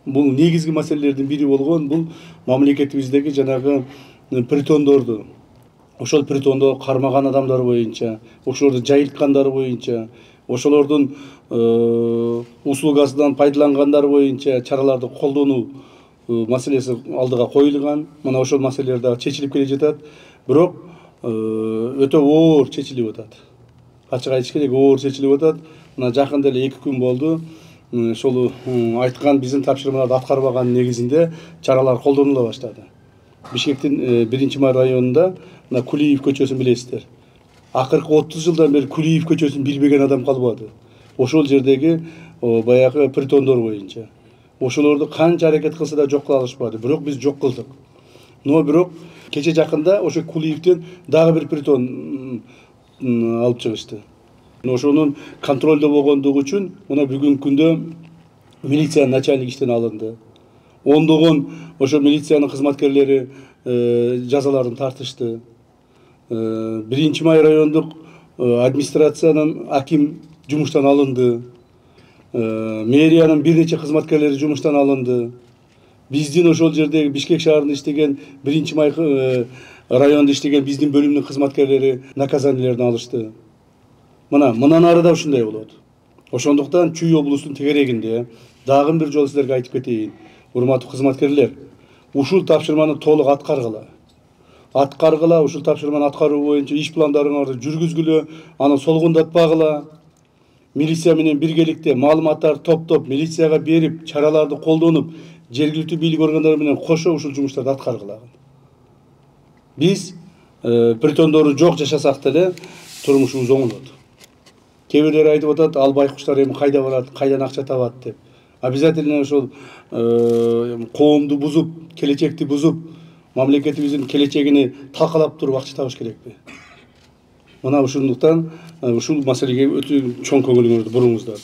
бул негизги маселелердин бири болгон бул мамлекетибиздеги жанагы притондорду, ошол притондо кармаган адамдар боюнча, ошолорду жайылткандар боюнча, ошолордун услугасынан пайдалангандар боюнча чараларды колдонуу маселеси алдыга коюлган. Мына ошол маселелер дагы чечилип келе жатат. Бирок өтө оор чечилип атат. Ачык айтыш керек, оор чечилип атат. Мына жакында эле 2 күн болду. Ошол айткан биздин тапшырмаларды аткарбаган негизинде чаралар колдонула баштады. Бишкектин 1-май районунда мына Кулиев көчөсүн билесиздер. Акыркы 30 жылдан бери Кулиев көчөсүн билбеген адам калбады. Ошол жердеги баягы притондор боюнча. Ошолорду канча аракет кылса да жок кыла алышпады. Бирок биз жок кылдык. Но бирок кече жакында ошо Кулиевден дагы бир притон алып чыгышты. Ошонун контролдо болгондугу үчүн мына бүгүнкү күндө милиция начальник иштен алынды. Ондогон ошо милициянын кызматкерлери жазаларын тартышты. 1-май райондук администрациянын аким жумуштан алынды. Мэриянын бир нече кызматкерлери жумуштан алынды. Биздин ошол жердеги Бишкек шаарында иштеген 1-май районунда иштеген биздин бөлүмдүн кызматкерлери наказаниелерин алышты. Мындан ары да ушундай болот. Ошондуктан Чүй облустун тегерегинде дагы бир жолу силерге айтып кетейин. Урматтуу кызматкерлер, ушул тапшырманы толук аткаргыла. Ушул тапшырманы аткаруу боюнча иш пландарыңарды жүргүзгүлө, аны солгундатпагыла. Милиция менен биргеликте маалыматтарды топтоп, милицияга берип, чараларды колдонуп, жергиликтүү бийлик органдары менен кошо ушул жумуштарды аткаргыла. Биз притондору жок жашасак деле турмушубуз оңолот. Кээ бирлери айтып атат, ал байкуштар эми кайда барат, кайдан акча табат деп. Обязательно ошол коомду бузуп, келечекти бузуп, мамлекетибиздин келечегини талкалап туруп акча табыш керекпи? Мына ушундуктан ушул маселеге өтө чоң көңүлүңүздү буруңуздар.